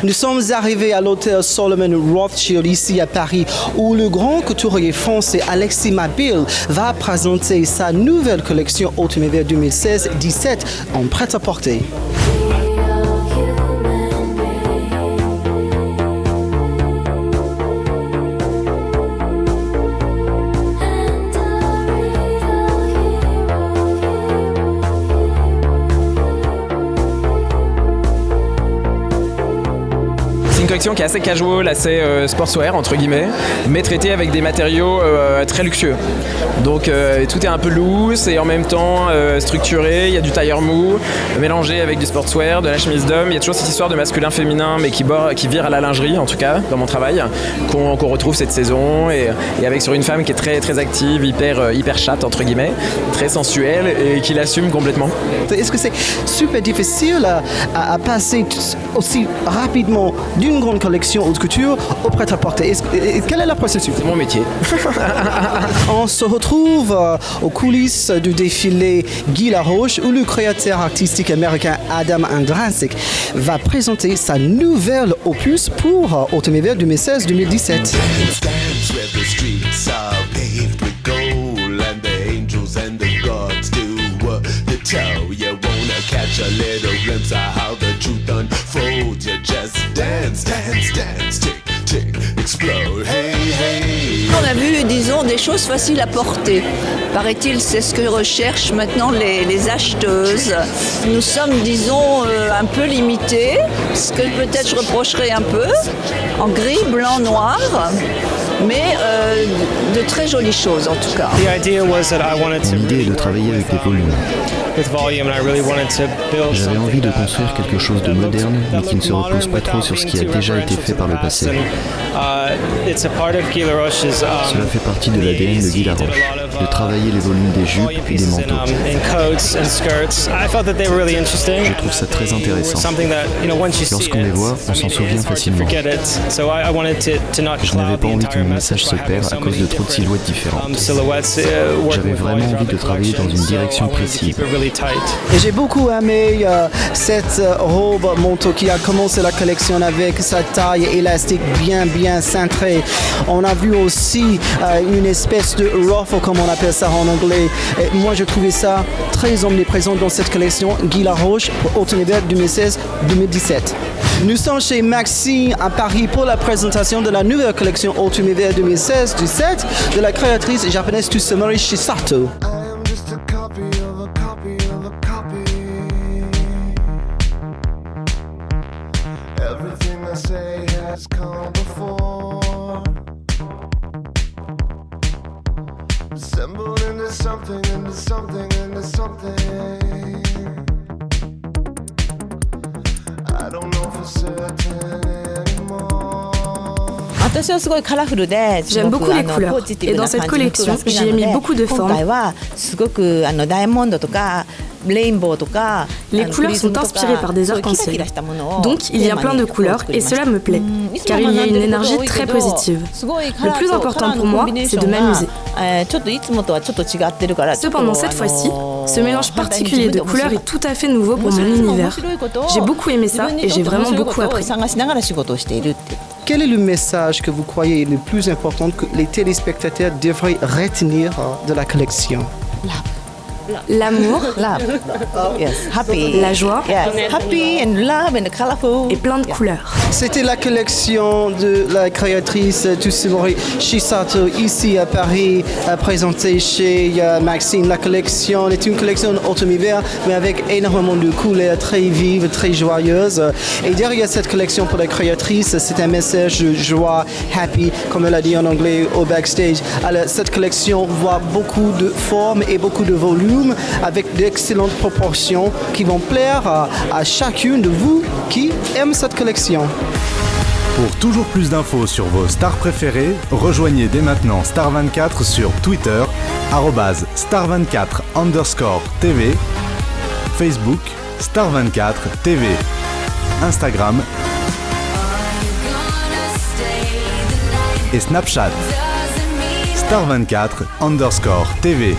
Nous sommes arrivés à l'hôtel Solomon Rothschild ici à Paris où le grand couturier français Alexis Mabille va présenter sa nouvelle collection automne-hiver 2016-17 en prêt-à-porter. Une collection qui est assez casual, assez sportswear entre guillemets, mais traitée avec des matériaux très luxueux. Donc tout est un peu loose et en même temps structuré. Il y a du tailleur mou mélangé avec du sportswear, de la chemise d'homme. Il y a toujours cette histoire de masculin-féminin, mais qui vire à la lingerie en tout cas dans mon travail, qu'on retrouve cette saison et avec sur une femme qui est très très active, hyper chatte entre guillemets, très sensuelle et qui l'assume complètement. Est-ce que c'est super difficile à passer aussi rapidement d'une grande collection haute couture au prêt-à-porter? Quel est le processus? C'est mon métier. On se retrouve aux coulisses du défilé Guy Laroche où le créateur artistique américain Adam Andrasik va présenter sa nouvelle opus pour automne-hiver 2016-2017. Catch a little glimpse of how the truth unfolds. You just dance, tick, tick, explode. Hey, hey. On a vu, disons, des choses faciles à porter. Paraît-il, c'est ce que recherchent maintenant les acheteuses. Nous sommes, disons, un peu limités, ce que peut-être je reprocherais un peu, en gris, blanc, noir. Mais de très jolies choses en tout cas. Mon idée est de travailler avec des volumes. J'avais envie de construire quelque chose de moderne, mais qui ne se repose pas trop sur ce qui a déjà été fait par le passé. Cela fait partie de l'ADN de Guy Laroche, de travailler les volumes des jupes et des manteaux. Je trouve ça très intéressant. Lorsqu'on les voit, on s'en souvient facilement. Je n'avais pas envie que mon message se perde à cause de trop de silhouettes différentes. J'avais vraiment envie de travailler dans une direction précise. Et j'ai beaucoup aimé cette robe manteau qui a commencé la collection avec sa taille élastique bien cintrée. On a vu aussi une espèce de ruffle comme on appelle ça en anglais. Et moi je trouvais ça très omniprésent dans cette collection Guy Laroche automne-hiver 2016-2017. Nous sommes chez Maxine à Paris pour la présentation de la nouvelle collection automne-hiver 2016-17 de la créatrice japonaise Tsusemori Shisato. J'aime beaucoup les couleurs et dans cette collection, j'y ai mis beaucoup de formes. Les couleurs sont inspirées par des arcs-en-ciel. Donc il y a plein de couleurs et cela me plaît, car il y a une énergie très positive. Le plus important pour moi, c'est de m'amuser. Cependant, cette fois-ci, ce mélange particulier de couleurs est tout à fait nouveau pour mon univers. J'ai beaucoup aimé ça et j'ai vraiment beaucoup appris. Quel est le message que vous croyez le plus important que les téléspectateurs devraient retenir de la collection? L'amour, la joie, et plein de couleurs. C'était la collection de la créatrice Tsusemori Shisato ici à Paris, présentée chez Maxine. La collection est une collection automne-hiver, mais avec énormément de couleurs très vives, très joyeuses. Et derrière cette collection pour la créatrice, c'est un message de joie, happy, comme elle a dit en anglais au backstage. Alors, cette collection voit beaucoup de formes et beaucoup de volume, avec d'excellentes proportions qui vont plaire à chacune de vous qui aime cette collection. Pour toujours plus d'infos sur vos stars préférées, rejoignez dès maintenant Star24 sur Twitter, @star24_TV, Facebook, Star24TV, Instagram et Snapchat, Star24_TV.